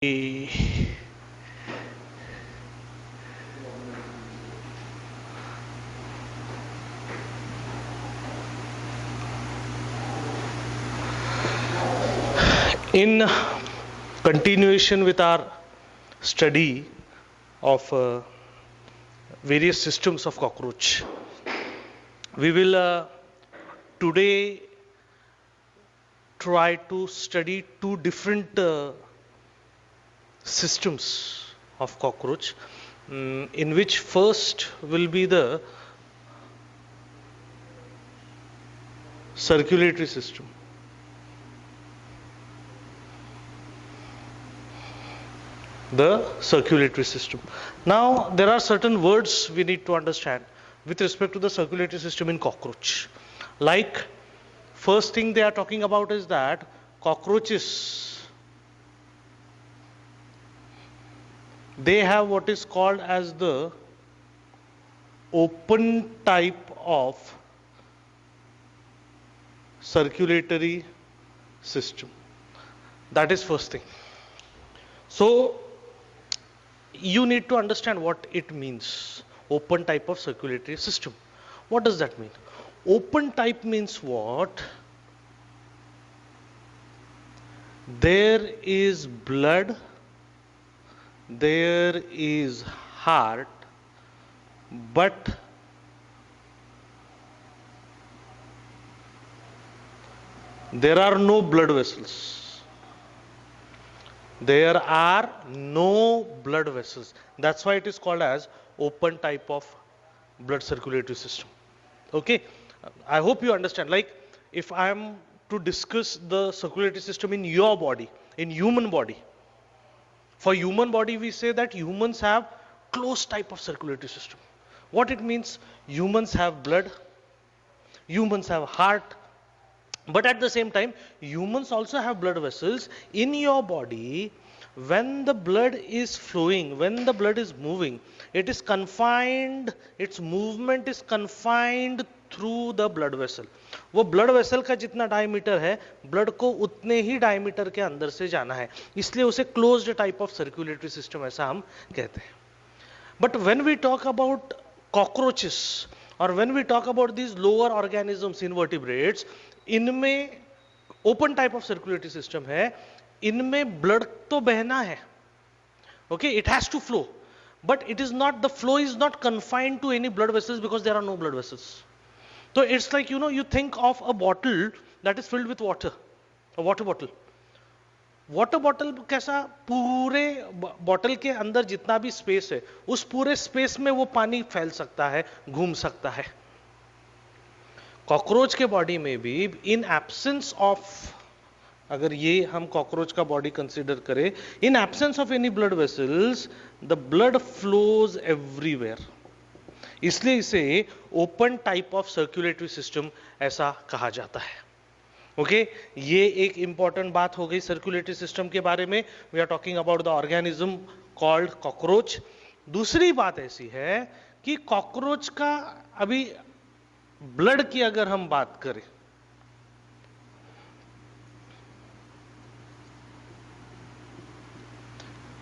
In continuation with our study of various systems of cockroach, we will today try to study two different systems of cockroach, in which first will be the circulatory system. The circulatory system. Now, there are certain words we need to understand with respect to the circulatory system in cockroach. Like, first thing they are talking about is that cockroaches, they have what is called as the open type of circulatory system. That is first thing. So, you need to understand what it means. Open type of circulatory system. What does that mean? Open type means what? There is blood, there is heart, but there are no blood vessels. There are no blood vessels. That's why it is called as open type of blood circulatory system. Okay, I hope you understand. Like, if I am to discuss the circulatory system in your body, in human body, for human body we say that humans have closed type of circulatory system. What it means? Humans have blood, humans have heart, but at the same time humans also have blood vessels in your body. When the blood is flowing, when the blood is moving, it is confined, its movement is confined through the blood vessel. वो blood vessel का जितना diameter है, blood को उतने ही diameter के अंदर से जाना है, इसलिए उसे closed type of circulatory system ऐसा हम कहते हैं. But when we talk about cockroaches और when we talk about these lower organisms, invertebrates, इनमें open type of circulatory system है. इनमें ब्लड तो बहना है, okay, it has to flow, but it is not, the flow is not confined to any blood vessels because there are no blood vessels. तो it's like, you think of a bottle that is filled with water, a water bottle. Water bottle कैसा, पूरे bottle के अंदर जितना भी space है, उस पूरे स्पेस में वो पानी फैल सकता है, घूम सकता है. कॉकरोच के बॉडी में भी इन एब्सेंस ऑफ, अगर ये हम कॉकरोच का बॉडी कंसीडर करें, in absence of any blood vessels the blood flows everywhere. इसलिए इसे open type of circulatory system ऐसा कहा जाता है. ओके, ये एक इंपॉर्टेंट बात हो गई सर्कुलेटरी सिस्टम के बारे में. We are talking about the organism called cockroach. दूसरी बात ऐसी है कि कॉकरोच का, अभी ब्लड की अगर हम बात करें,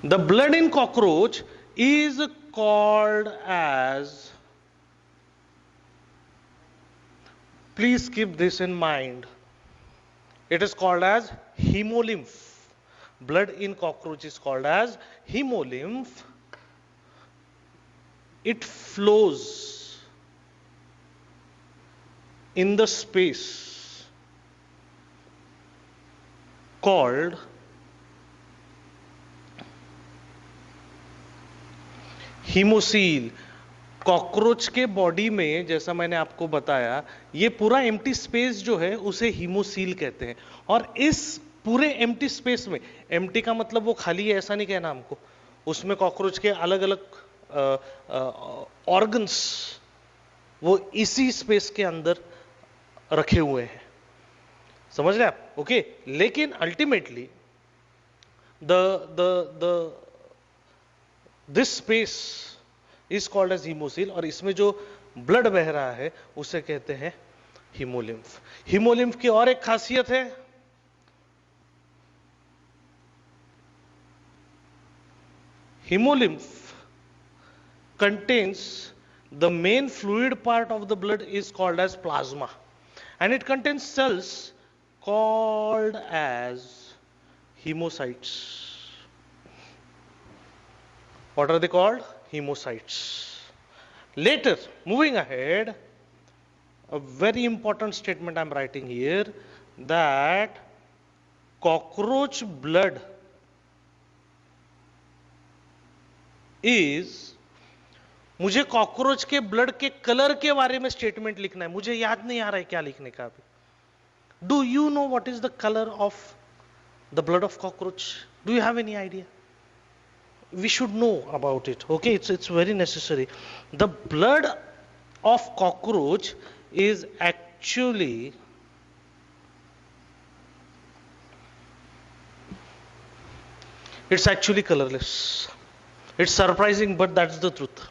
the blood in cockroach is called as, please keep this in mind, it is called as hemolymph. Blood in cockroach is called as hemolymph. It flows in the space called hemocoel. Cockroach के body में, जैसा मैंने आपको बताया, ये पूरा empty space जो है उसे हीमोसील कहते हैं. और इस पूरे एम्प्टी स्पेस में, एम्प्टी का मतलब वो खाली है ऐसा नहीं कहना हमको, उसमें कॉकरोच के अलग अलग ऑर्गन्स वो इसी स्पेस के अंदर रखे हुए हैं. समझ रहे आप? ओके, लेकिन ultimately this space is called as haemocoel, और इसमें जो ब्लड बह रहा है उसे कहते हैं हीमोलिम्फ. हीमोलिम्फ की और एक खासियत है, Hemolymph contains the main fluid part of the blood is called as plasma, and it contains cells called as hemocytes. What are they called? Hemocytes. Later, moving ahead, a very important statement I'm writing here, that cockroach blood is, मुझे cockroach के blood के colour के बारे में statement लिखना है, मुझे याद नहीं आ रहा है क्या लिखने का अभी. Do you know what is the colour of the blood of cockroach? Do you have any idea? We should know about it. Okay, it's very necessary. The blood of cockroach is actually colorless. It's surprising, but that's the truth.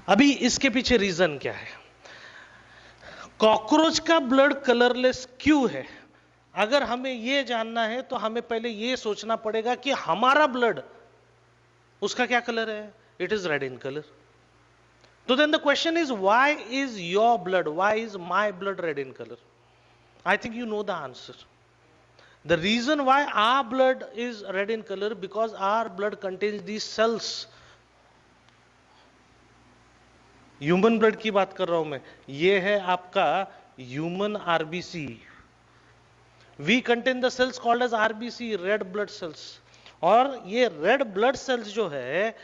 अभी इसके पीछे reason क्या है? Cockroach का blood colourless क्यों है? अगर हमें यह जानना है तो हमें पहले यह सोचना पड़ेगा कि हमारा ब्लड, उसका क्या कलर है? It is red in colour. तो then the question is, why is your blood, why is my blood red in colour? I think you know the answer. The reason why our blood is red in colour, because our blood contains these cells. Human blood की बात कर रहा हूं मैं. ये है आपका human RBC. We contain the cells called as RBC, red blood cells. और ये रेड ब्लड सेल्स जो है,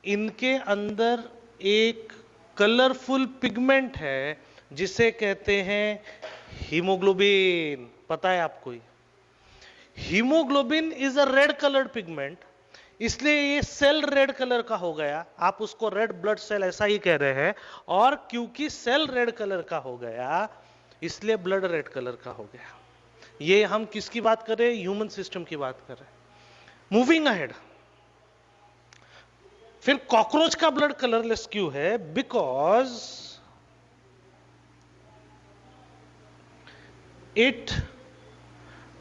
इनके अंदर एक कलरफुल पिगमेंट है जिसे कहते हैं हीमोग्लोबिन. पता है आपको? Haemoglobin is a red coloured pigment, इसलिए ये सेल रेड कलर का हो गया. आप उसको रेड ब्लड सेल ऐसा ही कह रहे हैं. और क्योंकि सेल रेड कलर का हो गया, इसलिए ब्लड रेड कलर का हो गया. ये हम किसकी बात कर रहे हैं? ह्यूमन सिस्टम की बात कर रहे हैं. मूविंग अहेड, फिर कॉकरोच का ब्लड कलरलेस क्यों है? Because it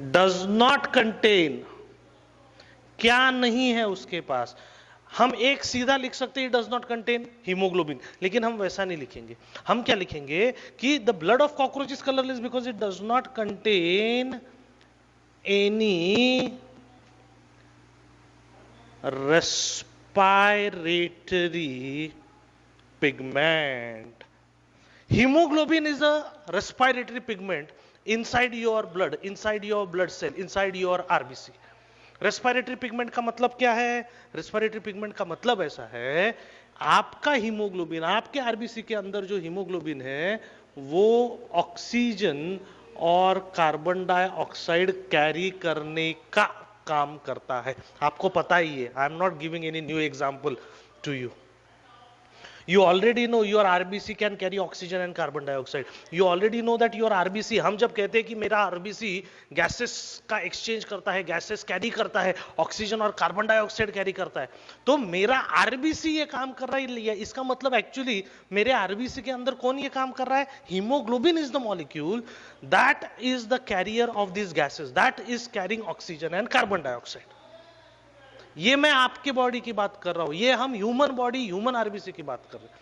does not contain, क्या नहीं है उसके पास? हम एक सीधा लिख सकते हैं, it does not contain haemoglobin, लेकिन हम वैसा नहीं लिखेंगे. हम क्या लिखेंगे कि the blood of cockroach is colourless because it does not contain any respiratory pigment. Hemoglobin is a respiratory pigment inside your blood cell, inside your RBC. Respiratory pigment का मतलब क्या है? रेस्पिरेटरी पिगमेंट का मतलब ऐसा है, आपका हीमोग्लोबिन, आपके आरबीसी के अंदर जो हीमोग्लोबिन है, वो ऑक्सीजन और कार्बन डाइऑक्साइड कैरी करने का काम करता है. आपको पता ही है. I am not giving any new example to you. You already know your RBC can carry oxygen and carbon dioxide. You already know that your RBC, हम जब कहते हैं कि मेरा RBC गैसेस का एक्सचेंज करता है, गैसेस कैरी करता है, ऑक्सीजन और कार्बन डाइऑक्साइड कैरी करता है, तो मेरा RBC ये काम कर रहा है. इसका मतलब एक्चुअली मेरे RBC के अंदर कौन ये काम कर रहा है? Haemoglobin is the molecule that is the carrier of this gases, that is carrying oxygen and carbon dioxide. ये मैं आपके बॉडी की बात कर रहा हूं, ये हम ह्यूमन बॉडी, ह्यूमन आरबीसी की बात कर रहे हैं.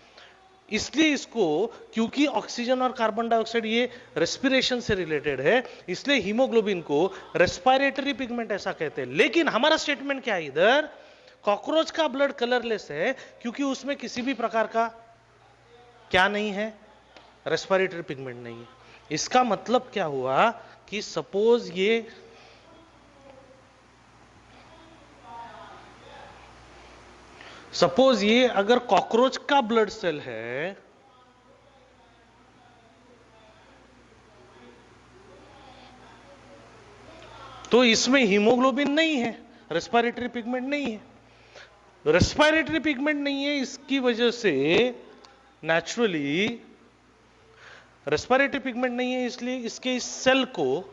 इसलिए इसको, क्योंकि ऑक्सीजन और कार्बन डाइऑक्साइड ये रेस्पिरेशन से रिलेटेड है, इसलिए हीमोग्लोबिन को रेस्पिरेटरी पिगमेंट ऐसा कहते हैं. लेकिन हमारा स्टेटमेंट क्या है इधर? कॉकरोच का ब्लड कलरलेस है क्योंकि उसमें किसी भी प्रकार का क्या नहीं है? रेस्पिरेटरी पिगमेंट नहीं है. इसका मतलब क्या हुआ कि सपोज ये अगर कॉकरोच का ब्लड सेल है, तो इसमें हीमोग्लोबिन नहीं है, रेस्पिरेटरी पिगमेंट नहीं है. रेस्पिरेटरी पिगमेंट नहीं है, इसकी वजह से नेचुरली रेस्पिरेटरी पिगमेंट नहीं है, इसलिए इसके इस सेल को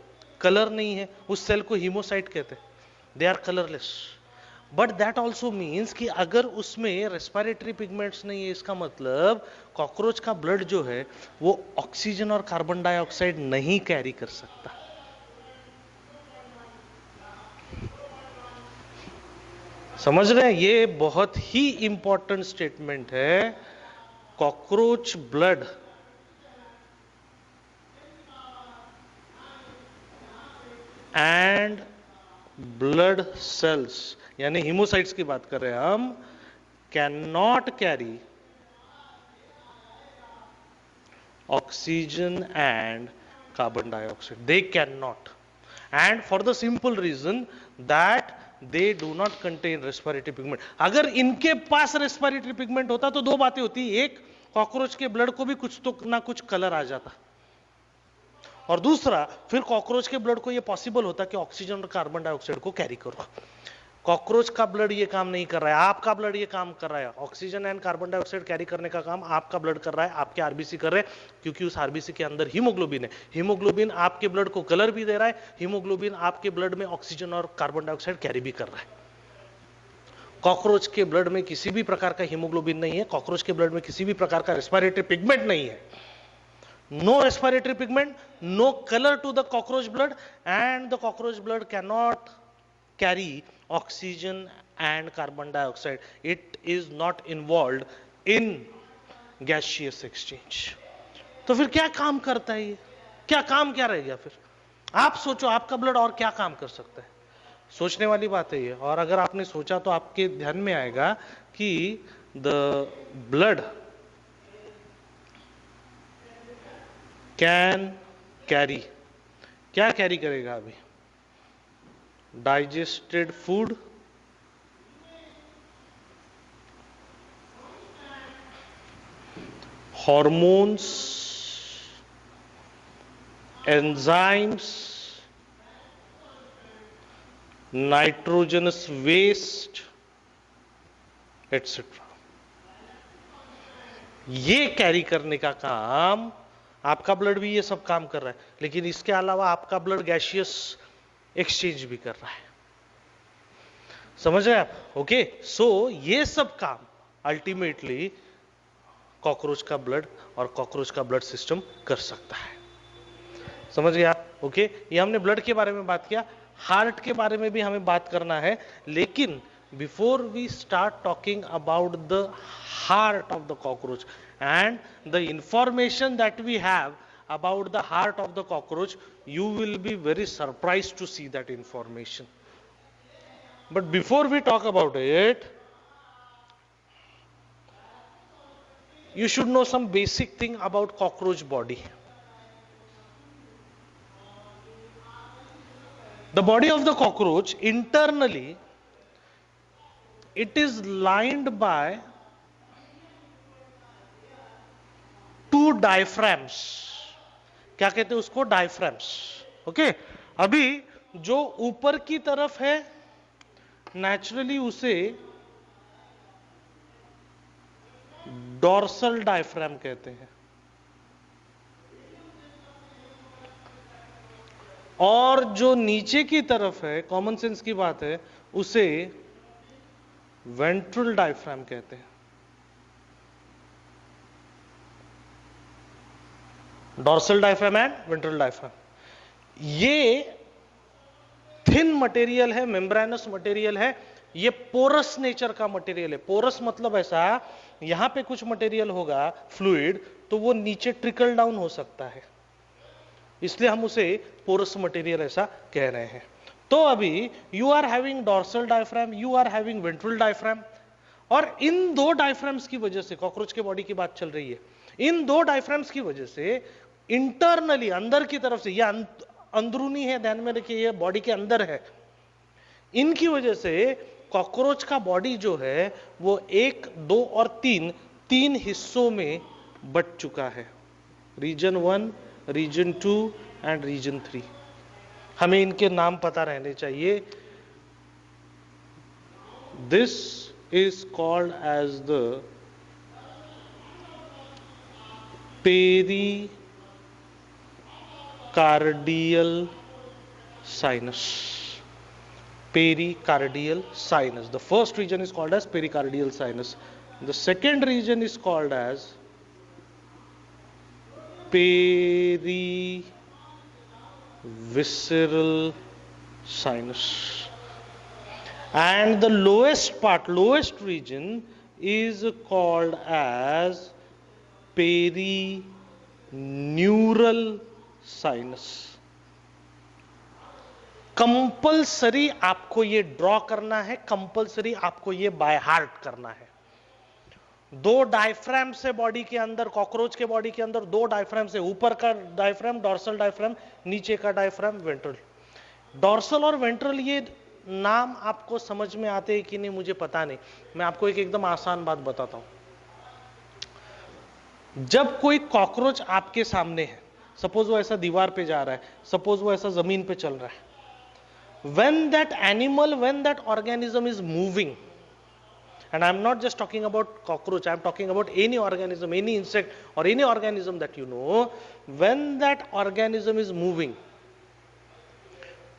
कलर नहीं है. उस सेल को हीमोसाइट कहते हैं. They are colourless. But that also means कि अगर उसमें रेस्पिरेटरी पिगमेंट्स नहीं है, इसका मतलब कॉकरोच का ब्लड जो है वो ऑक्सीजन और कार्बन डाइऑक्साइड नहीं कैरी कर सकता. समझ रहे हैं? ये बहुत ही इंपॉर्टेंट स्टेटमेंट है. Cockroach blood and blood cells, यानी हीमोसाइट्स की बात कर रहे हैं हम, can not carry oxygen and carbon dioxide. They can not, and for the simple reason that they do not contain respiratory pigment. अगर इनके पास रेस्पिरेटरी पिगमेंट होता तो दो बातें होती. एक, कॉकरोच के ब्लड को भी कुछ तो ना कुछ कलर आ जाता, और दूसरा, फिर कॉकरोच के ब्लड को यह पॉसिबल होता कि ऑक्सीजन और कार्बन डाइऑक्साइड को कैरी करो. कॉकरोच का ब्लड ये काम नहीं कर रहा है, आपका ब्लड ये काम कर रहा है. Oxygen and carbon dioxide carry करने का काम आपका ब्लड कर रहा है, आपके आरबीसी कर रहे हैं, क्योंकि उस आरबीसी के अंदर हीमोग्लोबिन है. हीमोग्लोबिन आपके ब्लड को कलर भी दे रहा है, हीमोग्लोबिन आपके ब्लड में ऑक्सीजन और कार्बन डाइऑक्साइड कैरी भी कर रहा है. कॉकरोच के ब्लड में किसी भी प्रकार का हीमोग्लोबिन नहीं है, कॉकरोच के ब्लड में किसी भी प्रकार का रेस्पिरेटरी पिगमेंट नहीं है. No respiratory pigment, no color to the cockroach blood, and the cockroach blood cannot carry oxygen and carbon dioxide. It is not involved in gaseous exchange. तो फिर क्या काम करता है ये? क्या काम क्या रह गया फिर? आप सोचो, आपका ब्लड और क्या काम कर सकता है? सोचने वाली बात है ये. और अगर आपने सोचा तो आपके ध्यान में आएगा कि द ब्लड कैन कैरी, क्या कैरी करेगा अभी? Digested food, hormones, enzymes, nitrogenous waste, etcetera. ये कैरी करने का काम, आपका ब्लड भी ये सब काम कर रहा है, लेकिन इसके अलावा आपका ब्लड गैसियस एक्सचेंज भी कर रहा है. समझ रहे आप? ओके. सो ये सब काम अल्टीमेटली कॉकरोच का ब्लड और कॉकरोच का ब्लड सिस्टम कर सकता है. समझ गए आप? ओके. ये हमने ब्लड के बारे में बात किया. हार्ट के बारे में भी हमें बात करना है, लेकिन before we start talking about the heart of the cockroach and the information that we have about the heart of the cockroach, you will be very surprised to see that information. But before we talk about it, you should know some basic thing about cockroach body. The body of the cockroach, internally it is lined by two diaphragms. क्या कहते हैं उसको? Diaphragms. Okay. अभी जो ऊपर की तरफ है नेचुरली उसे डॉर्सल डायफ्राम कहते हैं, और जो नीचे की तरफ है, कॉमन सेंस की बात है, उसे वेंट्रल डायफ्राम कहते हैं. Dorsal diaphragm and ventral diaphragm. ये थिन मटेरियल है, मेम्ब्रेनस मटेरियल है, ये पोरस नेचर का मटेरियल है. पोरस मतलब ऐसा, यहां पे कुछ मटेरियल होगा फ्लूइड, तो वो नीचे ट्रिकल डाउन हो सकता है, इसलिए हम उसे पोरस मटेरियल ऐसा कह रहे हैं. तो अभी you are having dorsal diaphragm, you are having ventral diaphragm, और इन दो डायफ्राम्स की वजह से, कॉकरोच के बॉडी की बात चल रही है, इन दो डायफ्राम्स की वजह से इंटरनली, अंदर की तरफ से, यह अंदरूनी है, ध्यान में रखिए, ये बॉडी के अंदर है, इनकी वजह से कॉकरोच का बॉडी जो है वो 1, 2 और 3 हिस्सों में बट चुका है. Region 1, region 2 and region 3. हमें इनके नाम पता रहने चाहिए. This is called as the pericardial sinus. Pericardial sinus. The first region is called as pericardial sinus. The second region is called as perivisceral sinus. and the lowest region is called as perineural sinus. Compulsory आपको ये draw करना है, compulsory आपको ये by heart करना है। दो diaphragm से बॉडी के अंदर, कॉकरोच के बॉडी के अंदर दो डायफ्राम से, ऊपर का डायफ्राम डॉर्सल डायफ्राम, नीचे का डायफ्राम वेंट्रल। डॉर्सल और वेंट्रल ये नाम आपको समझ में आते हैं कि नहीं मुझे पता नहीं। मैं आपको एक एकदम आसान बात बताता हूं। जब कोई कॉकरोच आपके सामने है, सपोज वो ऐसा दीवार पे जा रहा है, सपोज वो ऐसा जमीन पे चल रहा है, when that animal, when that organism is moving, and I'm not just talking about cockroach, I'm talking about any organism, any insect or any organism that you know, when that organism is moving,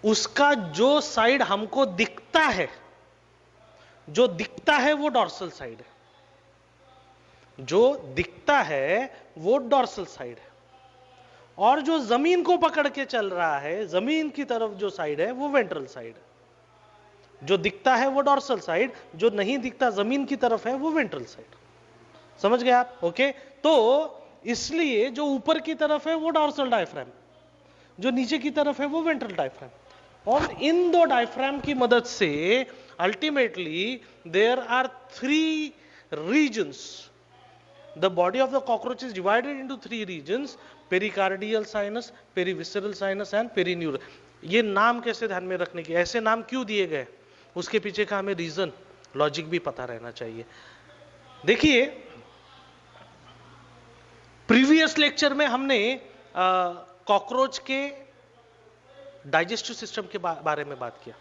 उसका जो side हमको दिखता है, जो दिखता है वो dorsal side है, जो दिखता है वो डॉर्सल साइड है, और जो जमीन को पकड़ के चल रहा है, जमीन की तरफ जो साइड है वो वेंट्रल साइड है। जो दिखता है वो डॉर्सल साइड, जो नहीं दिखता जमीन की तरफ है वो वेंट्रल साइड। समझ गए आप? ओके, तो इसलिए जो ऊपर की तरफ है वो डॉर्सल डायफ्राम, जो नीचे की तरफ है वो वेंट्रल डायफ्राम, और इन दो डायफ्राम की मदद से ultimately there are 3 regions. The body of the cockroach is divided into 3 regions: pericardial sinus, perivisceral sinus and perineural। ये नाम कैसे ध्यान में रखने की, ऐसे नाम क्यों दिए गए, उसके पीछे का हमें रीजन, लॉजिक भी पता रहना चाहिए। देखिए, प्रीवियस लेक्चर में हमने कॉकरोच के डाइजेस्टिव सिस्टम के बारे में बात किया।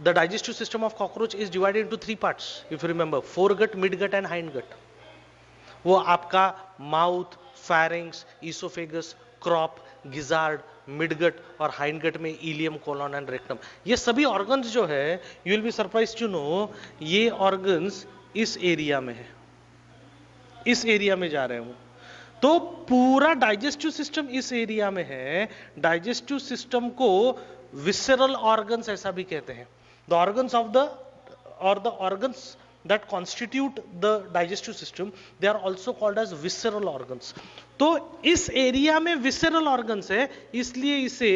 The digestive system of cockroach is divided into 3 parts, if you remember, foregut, midgut and hindgut. वो आपका mouth, pharynx, oesophagus, crop, gizzard, midgut और हाइंडगट में इलियम, कोलन एंड रेक्टम, ये सभी ऑर्गन्स जो है, you will be surprised to know, ये organs इस एरिया में है, इस एरिया में जा रहे हूं। तो पूरा डाइजेस्टिव सिस्टम इस एरिया में है। डाइजेस्टिव सिस्टम को विसरल ऑर्गन्स ऐसा भी कहते हैं। द ऑर्गन्स ऑफ द और the organs that constitute the digestive system, they are also called as visceral organs। तो इस एरिया में visceral organs है, इसलिए इसे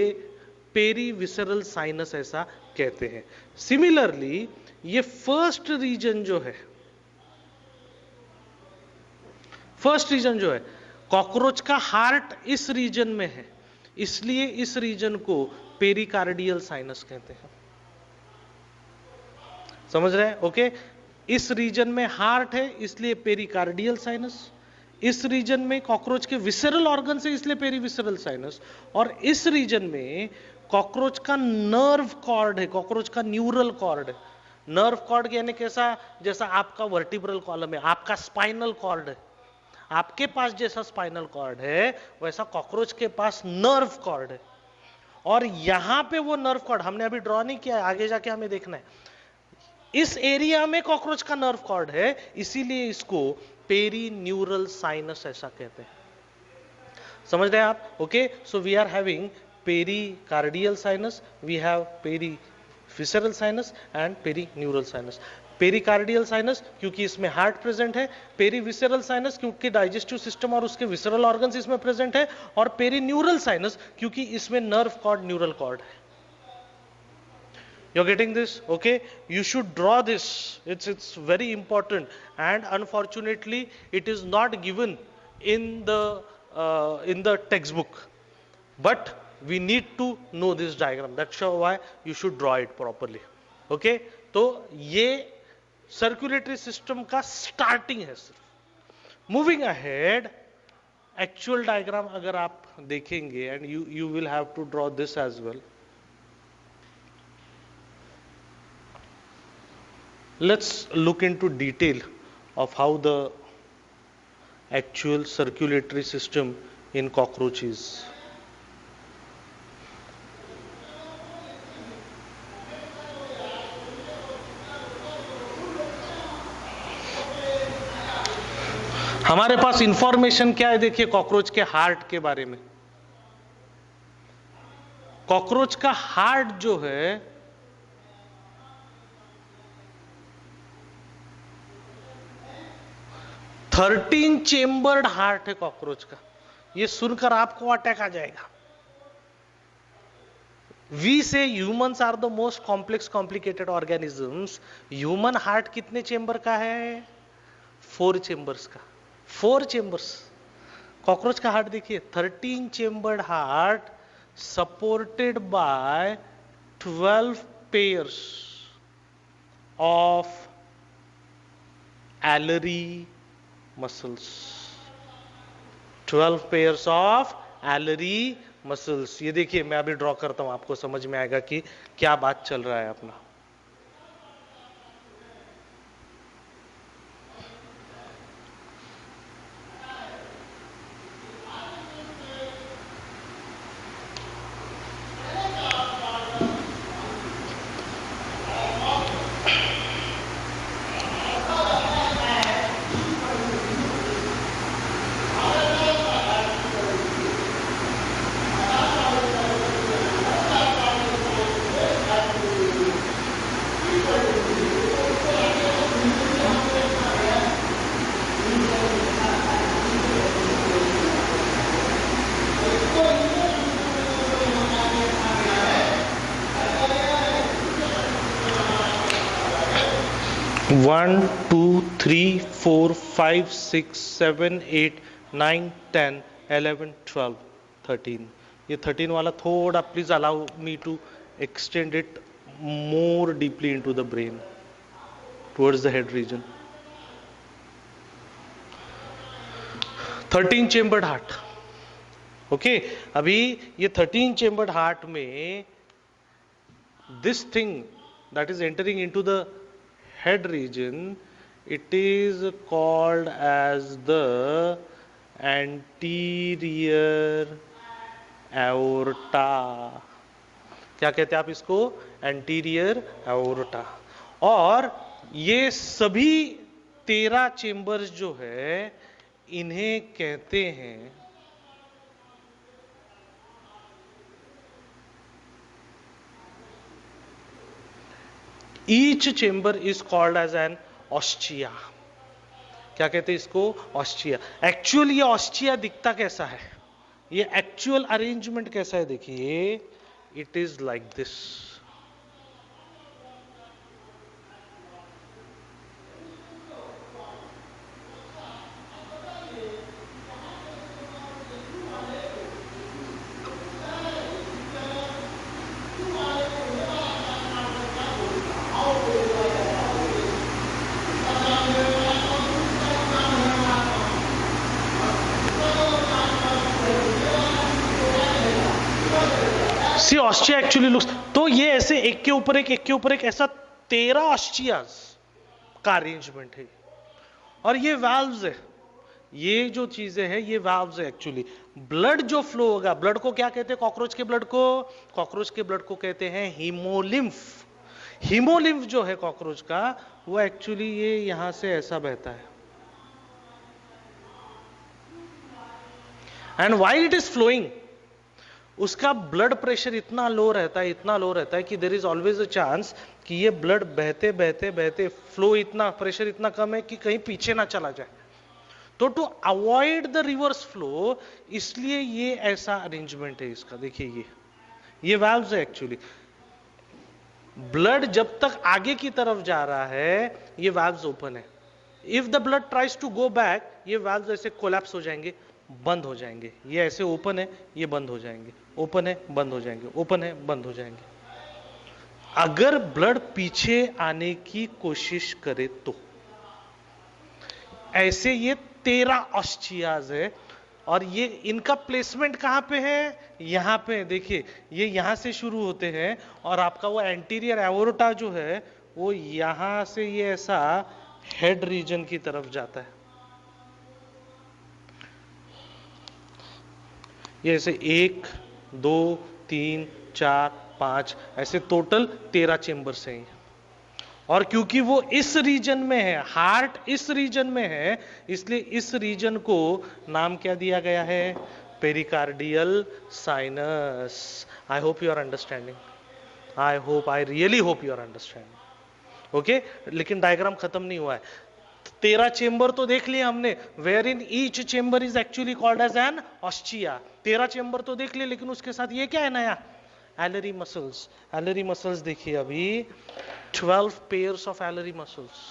पेरीविसरल साइनस ऐसा कहते हैं। सिमिलरली ये फर्स्ट रीजन जो है, फर्स्ट रीजन जो है, कॉकरोच का हार्ट इस रीजन में है, इसलिए इस रीजन को पेरिकार्डियल साइनस कहते हैं। समझ रहे हैं? ओके, इस रीजन में हार्ट है इसलिए पेरिकार्डियल साइनस, इस रीजन में कॉकरोच के विसरल ऑर्गन से इसलिए पेरीविसरल साइनस, और इस रीजन में कॉकरोच का नर्व कॉर्ड है, कॉकरोच का न्यूरल कॉर्ड है। नर्व कॉर्ड यानी कैसा, जैसा आपका वर्टिब्रल कॉलम है, आपका स्पाइनल कॉर्ड है, आपके पास जैसा स्पाइनल कॉर्ड है वैसा कॉकरोच के पास नर्व कॉर्ड है। और यहां पे वो नर्व कॉर्ड हमने अभी ड्रॉ नहीं किया है, आगे जाके हमें देखना है। इस एरिया में कॉकरोच का नर्व कॉर्ड है, इसीलिए इसको पेरीन्यूरल साइनस ऐसा कहते हैं। समझ रहे हैं आप? Okay, so we are having pericardial sinus, we have perivisceral sinus and perineural sinus. Pericardial sinus क्योंकि इसमें हार्ट प्रेजेंट है, पेरीविसरल साइनस क्योंकि डाइजेस्टिव सिस्टम और उसके विसरल ऑर्गन्स इसमें प्रेजेंट है, और पेरीन्यूरल साइनस क्योंकि इसमें नर्व कॉर्ड, न्यूरल कॉर्ड है। You're getting this? Okay, you should draw this. It's very important, and unfortunately it is not given in the textbook, but we need to know this diagram. That's why you should draw it properly. Okay, तो ये circulatory system का starting है सिर्फ। Moving ahead, actual diagram अगर आप देखेंगे, and you will have to draw this as well. Let's look into detail of how the actual circulatory system in cockroach is. हमारे पास information क्या है, देखिए कॉकरोच के हार्ट के बारे में। कॉकरोच का हार्ट जो है 13 चेम्बर्ड हार्ट है कॉकरोच का। ये सुनकर आपको अटैक आ जाएगा। We say humans are the most complex complicated organisms. Human heart कितने चेंबर का है? 4 चेंबर्स का। 4 चेंबर्स। कॉकरोच का हार्ट देखिए, 13 chambered heart supported by 12 pairs of alary muscles. 12 pairs of alary muscles. ये देखिए, मैं अभी ड्रॉ करता हूं, आपको समझ में आएगा कि क्या बात चल रहा है अपना। One two three four five six seven eight 9 10 11 12 13। ये 13 वाला थोड़ा please allow me to extend it more deeply into the brain towards the head region. 13 chambered heart. Okay, अभी ये 13 चेम्बर्ड हार्ट में this thing that is entering into the head region, it is called as the anterior aorta। क्या कहते हैं आप इसको? anterior aorta। और ये सभी 13 चेंबर्स जो है इन्हें कहते हैं each chamber is called as an ostia। क्या कहते हैं इसको? ऑस्टिया। एक्चुअल ये ऑस्टिया दिखता कैसा है? ये एक्चुअल अरेंजमेंट कैसा है? देखिए, it is like this. See ostia actually looks. तो ये ऐसे एक के ऊपर एक के ऊपर एक ऐसा 13 ऑस्टियाज का अरेंजमेंट है। और ये वाल्व्स है, ये जो चीजें हैं ये वाल्व्स है एक्चुअली। ब्लड जो फ्लो होगा, ब्लड को क्या कहते हैं? कॉकरोच के ब्लड को, कॉकरोच के ब्लड को कहते हैं हीमोलिम्फ। हीमोलिम्फ जो है कॉकरोच का, वो एक्चुअली ये यहां से ऐसा बहता है। And why it is flowing, उसका ब्लड प्रेशर इतना लो रहता है, इतना लो रहता है कि there is always a chance कि ये ब्लड बहते बहते बहते फ्लो इतना, प्रेशर इतना कम है कि कहीं पीछे ना चला जाए। तो to avoid the reverse flow, इसलिए ये ऐसा अरेंजमेंट है इसका। देखिए, ये वाल्व्स है एक्चुअली। ब्लड जब तक आगे की तरफ जा रहा है ये वाल्व्स ओपन है। If the blood tries to go back, ये वाल्व्स ऐसे कोलैप्स हो जाएंगे, बंद हो जाएंगे। ये ऐसे ओपन है, ये बंद हो जाएंगे, ओपन है, बंद हो जाएंगे, ओपन है, बंद हो जाएंगे। अगर ब्लड पीछे आने की कोशिश करे तो ऐसे ये 13 ऑस्टियाज है। और ये इनका प्लेसमेंट कहां पे है? यहां पे देखिए, ये यहां से शुरू होते हैं और आपका वो एंटीरियर एओर्टा जो है वो यहां से ये ऐसा हेड रीजन की तरफ जाता है। ये ऐसे 1 2 3 4 5 ऐसे टोटल 13 चेंबर्स हैं। और क्योंकि वो इस रीजन में है, हार्ट इस रीजन में है, इसलिए इस रीजन को नाम क्या दिया गया है? Pericardial sinus. I hope you are understanding. I really hope you are understanding. Okay, लेकिन डायग्राम खत्म नहीं हुआ है। 13 चेंबर तो देख लिए हमने, where in each chamber is actually called as an ostia. 13 chamber तो देख लिए, लेकिन उसके साथ ये क्या है नया, एलरी मसल्स। एलरी मसल्स देखिए अभी 12 pairs of alary muscles.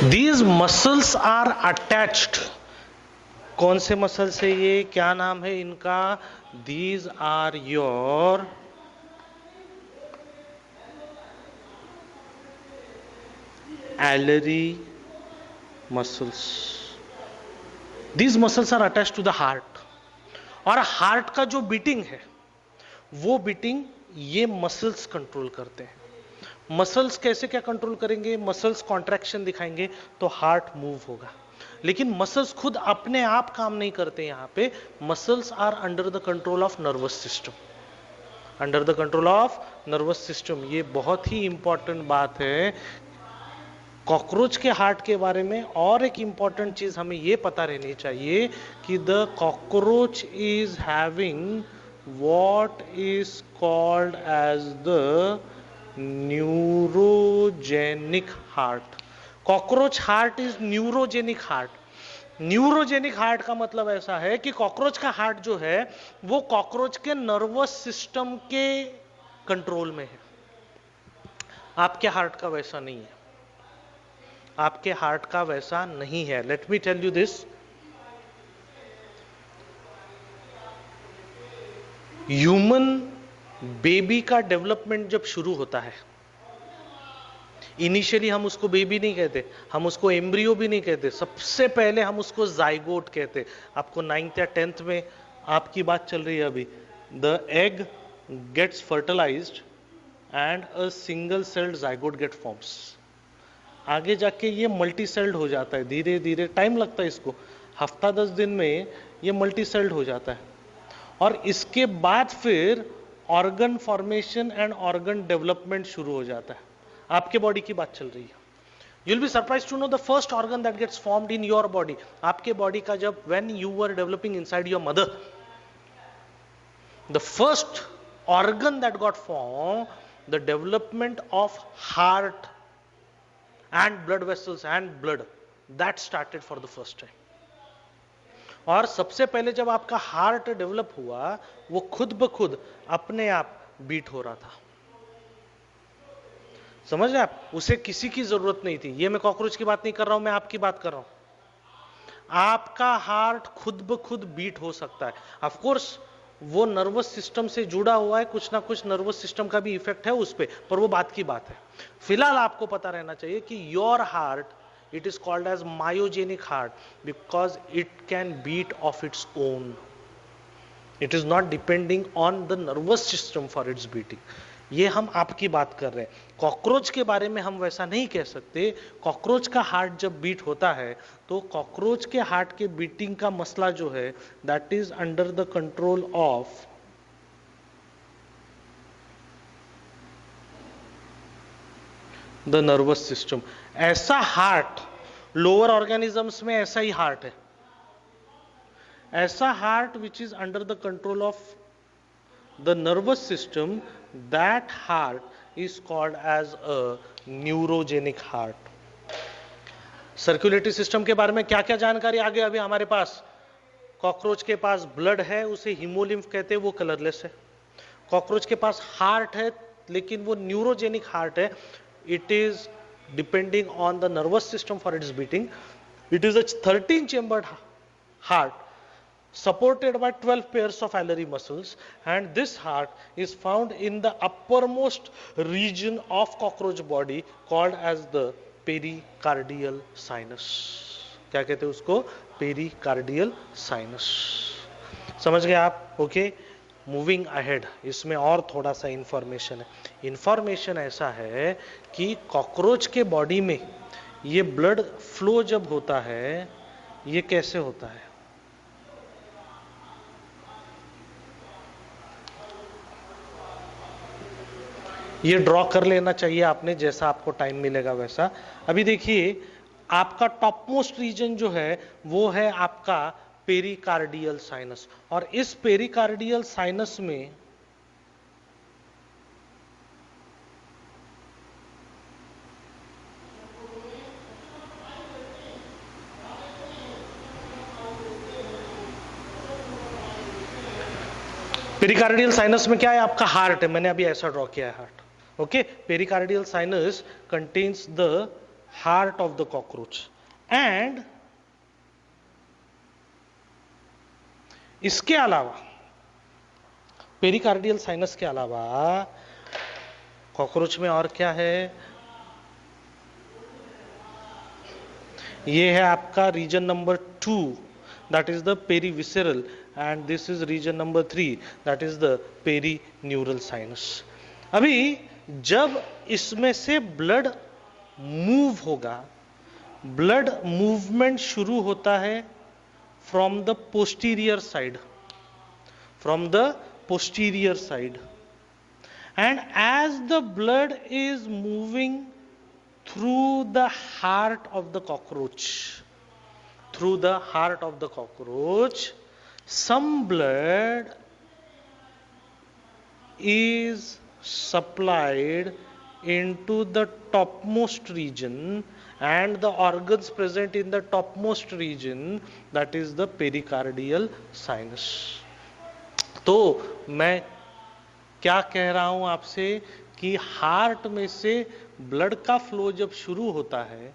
These muscles are attached. कौन से मसल्स है ये, क्या नाम है इनका? These are your alary muscles. These muscles are attached to the heart. और हार्ट का जो बीटिंग है वो बीटिंग ये मसल्स कंट्रोल करते हैं। मसल्स कैसे क्या कंट्रोल करेंगे? मसल्स कॉन्ट्रैक्शन दिखाएंगे तो हार्ट मूव होगा, लेकिन मसल्स खुद अपने आप काम नहीं करते। यहां पे muscles are under the control of nervous system, under the control of nervous system. ये बहुत ही इंपॉर्टेंट बात है कॉकरोच के हार्ट के बारे में। और एक इंपॉर्टेंट चीज हमें ये पता रहनी चाहिए कि the cockroach is having what is called as the neurogenic heart. Cockroach heart is neurogenic heart. Neurogenic heart का मतलब ऐसा है कि कॉकरोच का हार्ट जो है वो कॉकरोच के नर्वस सिस्टम के कंट्रोल में है। आपके हार्ट का वैसा नहीं है, आपके हार्ट का वैसा नहीं है। Let me tell you this, human baby का डेवलपमेंट जब शुरू होता है, इनिशियली हम उसको बेबी नहीं कहते, हम उसको एम्ब्रियो भी नहीं कहते, सबसे पहले हम उसको जाइगोट कहते। आपको 9th या 10th में आपकी बात चल रही है अभी, the egg gets fertilised and a single celled zygote get forms. आगे जाके ये मल्टी सेल्ड हो जाता है, धीरे धीरे टाइम लगता है इसको, हफ्ता 10 दिन में ये मल्टी सेल्ड हो जाता है। और इसके बाद फिर organ formation and organ development शुरू हो जाता है। आपके बॉडी की बात चल रही है। You'll be surprised to know the first organ that gets formed in your body, आपके बॉडी का जब when you were developing inside your mother, the first organ that got formed, the development of heart and blood vessels and blood, that started for the first time. और सबसे पहले जब आपका heart develop हुआ वो खुद ब खुद अपने आप बीट हो रहा था। समझ रहे आप? उसे किसी की जरूरत नहीं थी। ये मैं कॉकरोच की बात नहीं कर रहा हूं, मैं आपकी बात कर रहा हूं। आपका हार्ट खुद ब खुद बीट हो सकता है। ऑफ कोर्स वो नर्वस सिस्टम से जुड़ा हुआ है, कुछ ना कुछ नर्वस सिस्टम का भी इफेक्ट है उस पर वो बात की बात है। फिलहाल आपको पता रहना चाहिए कि your heart, it is called as myogenic heart because it can beat of its own. It is not depending on the nervous system for its beating. ये हम आपकी बात कर रहे हैं। कॉकरोच के बारे में हम वैसा नहीं कह सकते। कॉकरोच का हार्ट जब बीट होता है तो कॉकरोच के हार्ट के बीटिंग का मसला जो है that is under the control of the nervous system. ऐसा हार्ट लोअर ऑर्गेनिजम्स में ऐसा ही हार्ट है, ऐसा heart which is under the control of the nervous system, that heart is called as a neurogenic heart. Circulatory system के बारे में क्या क्या जानकारी आ गई अभी हमारे पास? कॉकरोच के पास ब्लड है, उसे हीमोलिम्फ कहते हैं, वो कलरलेस है। कॉकरोच के पास हार्ट है, लेकिन वो न्यूरोजेनिक हार्ट है. It is depending on the nervous system for its beating. It is a 13 chambered heart supported by 12 pairs of alveolar muscles, and this heart is found in the uppermost region of cockroach body called as the pericardial sinus. क्या कहते हैं उसको? Pericardial sinus. समझ गए आप? Okay, moving ahead. इसमें और थोड़ा सा इंफॉर्मेशन है. इंफॉर्मेशन ऐसा है कि कॉकरोच के बॉडी में ये ब्लड फ्लो जब होता है, ये कैसे होता है? ये ड्रॉ कर लेना चाहिए आपने, जैसा आपको टाइम मिलेगा वैसा. अभी देखिए, आपका टॉप मोस्ट रीजन जो है वो है आपका पेरिकार्डियल साइनस, और इस पेरिकार्डियल साइनस में पेरिकार्डियल साइनस में क्या है? आपका हार्ट है. मैंने अभी ऐसा ड्रॉ किया है heart. Okay, pericardial sinus contains the heart of the cockroach. And इसके अलावा, पेरिकार्डियल साइनस के अलावा कॉकरोच में और क्या है? ये है आपका reason number 2, that is the perivisceral, and this is region number 3, that is the perineural sinus. अभी जब इसमें से ब्लड मूव होगा, ब्लड मूवमेंट शुरू होता है from the posterior side, from the posterior side, and as the blood is moving through the heart of the cockroach, through the heart of the cockroach, some blood is supplied into the topmost region, and the organs present in the topmost region, that is the pericardial sinus. तो मैं क्या कह रहा हूं आपसे कि heart में से ब्लड का फ्लो जब शुरू होता है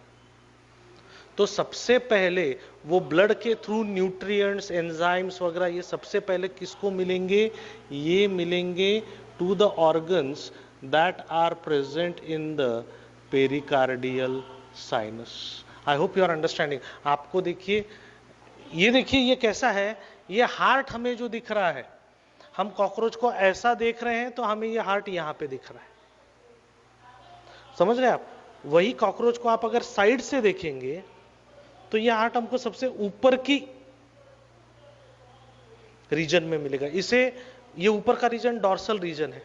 तो सबसे पहले वो ब्लड के थ्रू न्यूट्रिएंट्स, एंजाइम्स वगैरह, ये सबसे पहले किसको मिलेंगे? ये मिलेंगे to the organs that are present in the pericardial sinus. I hope you are understanding. आपको देखिए, ये कैसा है? ये हार्ट हमें जो दिख रहा है, हम कॉकरोच को ऐसा देख रहे हैं तो हमें ये हार्ट यहां पे दिख रहा है. समझ रहे हैं आप? वही कॉकरोच को आप अगर साइड से देखेंगे तो ये हार्ट हमको सबसे ऊपर की रीजन में मिलेगा. इसे, ये ऊपर का रीजन डॉर्सल रीजन है,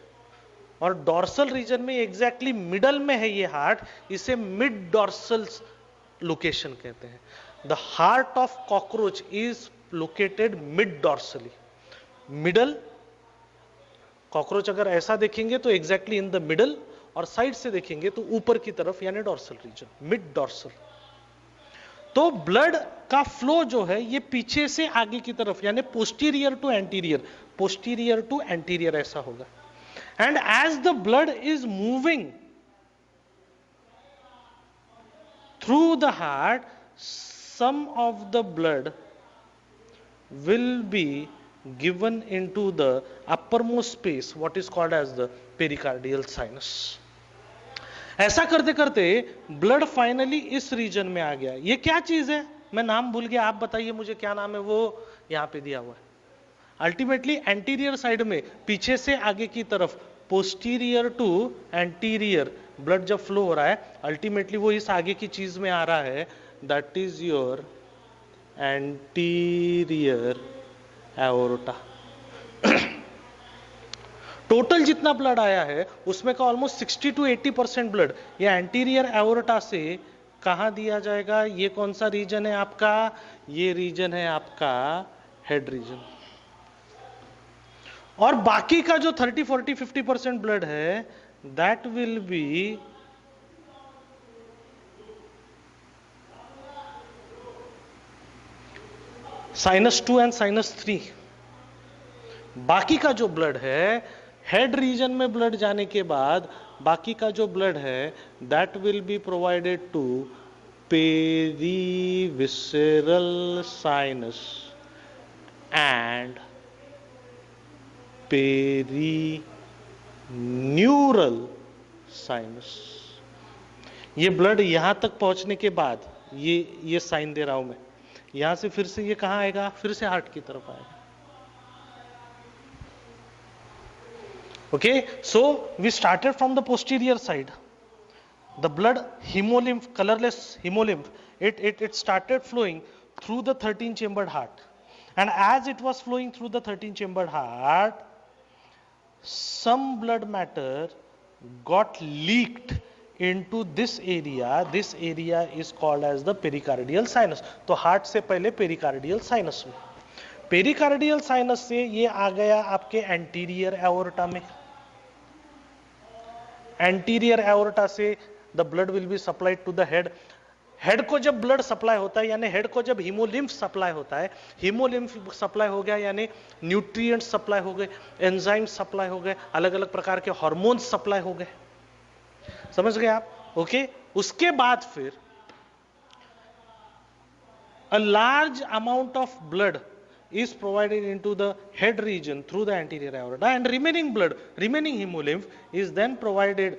और डॉर्सल रीजन में एग्जैक्टली मिडल में है ये हार्ट. इसे मिड डॉर्सल लोकेशन कहते हैं. The heart of cockroach is located mid dorsally. Middle, cockroach अगर ऐसा देखेंगे तो एग्जैक्टली इन द मिडल, और साइड से देखेंगे तो ऊपर की तरफ, यानी डॉर्सल रीजन, मिड डॉर्सल. तो ब्लड का फ्लो जो है ये पीछे से आगे की तरफ, यानी posterior to anterior, posterior to anterior ऐसा होगा. And as the blood is moving through the heart, some of the blood will be given into the uppermost space, what is called as the pericardial sinus. ऐसा करते करते blood finally इस reason में आ गया. ये क्या चीज है? मैं नाम भूल गया, आप बताइए मुझे क्या नाम है. वो यहां पे दिया हुआ है. अल्टीमेटली एंटीरियर साइड में, पीछे से आगे की तरफ, पोस्टीरियर टू एंटीरियर ब्लड जब फ्लो हो रहा है, अल्टीमेटली वो इस आगे की चीज में आ रहा है. That is your anterior aorta. Total जितना ब्लड आया है उसमें का ऑलमोस्ट 60 to 80% ब्लड ये एंटीरियर एओर्टा से कहां दिया जाएगा? ये कौन सा रीजन है आपका? ये रीजन है आपका हेड रीजन. और बाकी का जो 30, 40, 50% ब्लड है, that will B sinus 2 and sinus 3. बाकी का जो ब्लड है हेड रीजन में ब्लड जाने के बाद बाकी का जो ब्लड है that will be provided to perivisceral sinus and perineural sinus. ये ब्लड यहां तक पहुंचने के बाद ये साइन दे रहा हूं मैं, यहां से फिर से ये कहां आएगा, फिर से हार्ट की तरफ आएगा। Okay, so we started from the posterior side. The blood hemolymph, colorless hemolymph, it started flowing through the 13 chambered heart. And as it was flowing through the 13 chambered heart, some blood matter got leaked into this area. This area is called as the pericardial sinus. तो heart से पहले pericardial sinus में, pericardial sinus से ये आ गया आपके anterior aorta में, एंटीरियर एओर्टा से the blood will be supplied to the head. Head को जब ब्लड सप्लाई होता है, यानी हेड को जब हीमोलिम्फ सप्लाई होता है, हीमोलिम्फ सप्लाई हो गया यानी न्यूट्रिएंट सप्लाई हो गए, एंजाइम सप्लाई हो गए, अलग अलग प्रकार के हार्मोन्स सप्लाई हो गए, समझ गए आप? ओके, उसके बाद फिर a large amount of blood is provided into the head region through the anterior aorta, and remaining blood, remaining hemolymph is then provided,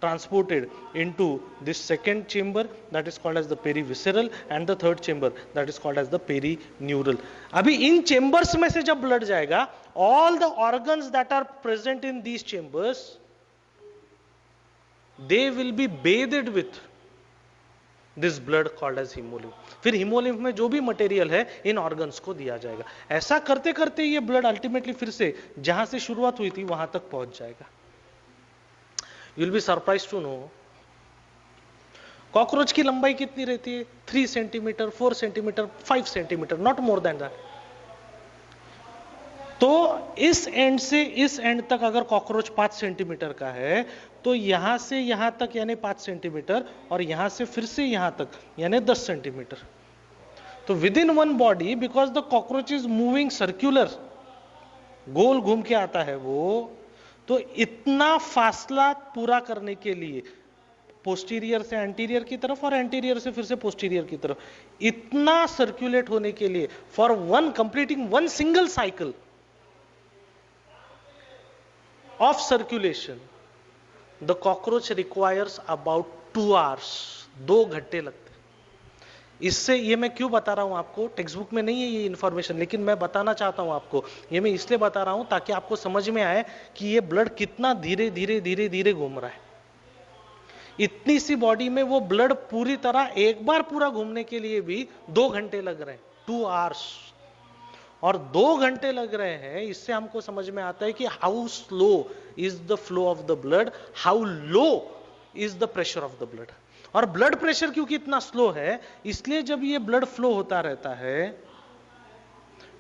transported into this second chamber that is called as the perivisceral, and the third chamber that is called as the perineural. अभी इन chambers में से जब blood जाएगा, all the organs that are present in these chambers, they will be bathed with this blood called as haemolymph. फिर haemolymph में जो भी material है इन ऑर्गन्स को दिया जाएगा। ऐसा करते करते ये ब्लड अल्टीमेटली फिर से जहां से शुरुआत हुई थी वहां तक पहुंच जाएगा। You will be surprise to know cockroach की लंबाई कितनी रहती है? 3 centimetre, 4 centimetre, 5 centimetre, not more than that. तो इस एंड से इस एंड तक अगर कॉकरोच 5 सेंटीमीटर का है तो यहां से यहां तक यानी 5 सेंटीमीटर, और यहां से फिर से यहां तक यानी 10 सेंटीमीटर। तो within one body, because the cockroach is moving circular, गोल घूम के आता है वो, तो इतना फासला पूरा करने के लिए पोस्टीरियर से एंटीरियर की तरफ और एंटीरियर से फिर से पोस्टीरियर की तरफ, इतना सर्क्यूलेट होने के लिए, for one completing one single cycle of circulation, the cockroach requires about 2 hours, 2 घंटे लगते हैं। इससे ये मैं क्यों बता रहा हूं आपको, टेक्स्ट बुक में नहीं है ये इंफॉर्मेशन, लेकिन मैं बताना चाहता हूं आपको, ये मैं इसलिए बता रहा हूं ताकि आपको समझ में आए कि ये ब्लड कितना धीरे धीरे धीरे धीरे घूम रहा है। इतनी सी बॉडी में वो ब्लड पूरी तरह एक बार पूरा घूमने के लिए भी 2 घंटे लग रहे हैं, 2 hours। और 2 घंटे लग रहे हैं, इससे हमको समझ में आता है कि how slow is the flow of the blood, how low is the pressure of the blood. और ब्लड प्रेशर क्योंकि इतना स्लो है, इसलिए जब ये ब्लड फ्लो होता रहता है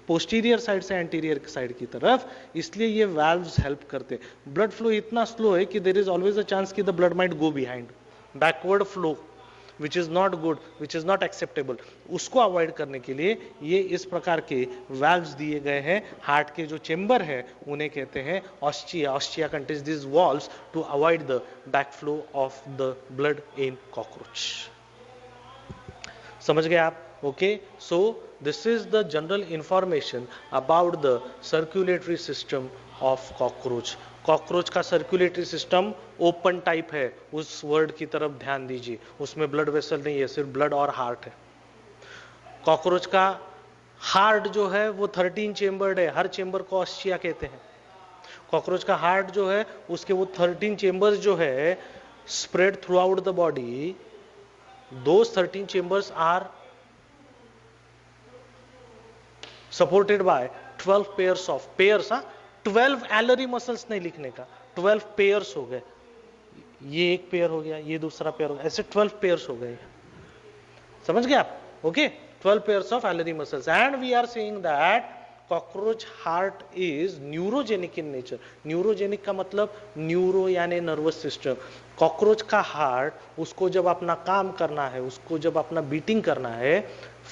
पोस्टीरियर साइड से एंटीरियर साइड की तरफ, इसलिए ये वाल्व्स हेल्प करते। ब्लड फ्लो इतना स्लो है कि there is always a chance कि the blood might go behind, backward flow which is not good, which is not acceptable. उसको अवॉइड करने के लिए ये इस प्रकार के वाल्व्स दिए गए हैं। हार्ट के जो चेंबर है उन्हें कहते हैं ostia. Ostia contains this valves to avoid the back flow of the blood in cockroach. समझ गए आप? Okay, so this is the general information about the circulatory system of cockroach. Cockroach का सर्कुलेटरी सिस्टम ओपन टाइप है, उस word की तरफ ध्यान दीजिए, उसमें ब्लड वेसल नहीं है, सिर्फ ब्लड और हार्ट है। कॉकरोच का हार्ट जो है वो 13 चेम्बर्ड है, हर चेंबर को ऑस्टिया कहते हैं। कॉकरोच का हार्ट जो है उसके वो 13 चेंबर्स जो है spread throughout the body, those 13 chambers are supported by 12 pairs of pairs, 12 alary muscles नहीं लिखने का, 12 पेयर्स हो गए, ये एक पेयर हो गया, ये दूसरा पेयर हो गया, ऐसे 12 पेयर्स हो गए। समझ गए आप? Okay, 12 pairs of alary muscles. And we are saying that cockroach heart is neurogenic in nature. Neurogenic का मतलब न्यूरो यानी नर्वस सिस्टम। कॉकरोच का हार्ट उसको जब अपना काम करना है, उसको जब अपना बीटिंग करना है,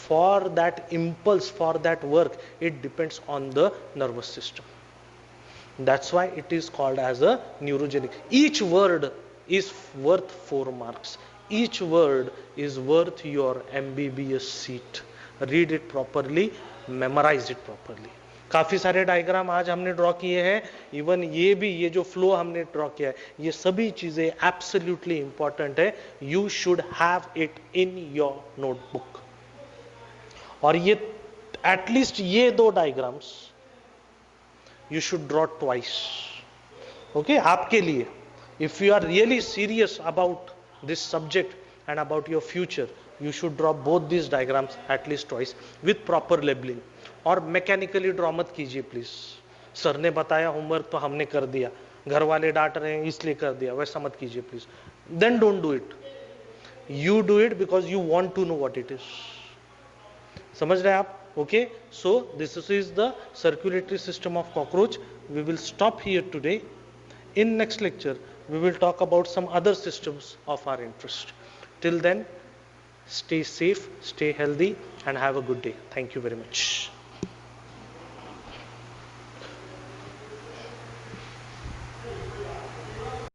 for that impulse, for that work, it depends on the nervous system. That's why it is called as a neurogenic. Each word is worth 4 marks. Each word is worth your MBBS seat. Read it properly, memorize it properly. काफी सारे diagram आज हमने draw किए हैं. Even ये भी, ये जो फ्लो हमने ड्रॉ किया है, ये सभी चीजें एब्सोल्युटली इंपॉर्टेंट है. You should have it in your notebook. और ये एटलीस्ट ये 2 diagrams you should draw twice. Okay, आपके लिए. If you are really serious about this subject and about your future, you should draw both these diagrams at least twice with proper labeling. और mechanically draw मत कीजिए please. Sir ने बताया homework तो हमने कर दिया, घर वाले डांट रहे हैं इसलिए कर दिया, वैसा मत कीजिए please. Then don't do it. You do it because you want to know what it is. समझ रहे हैं आप? Okay, so this is the circulatory system of cockroach. We will stop here today. In next lecture, we will talk about some other systems of our interest. Till then, stay safe, stay healthy, and have a good day. Thank you very much.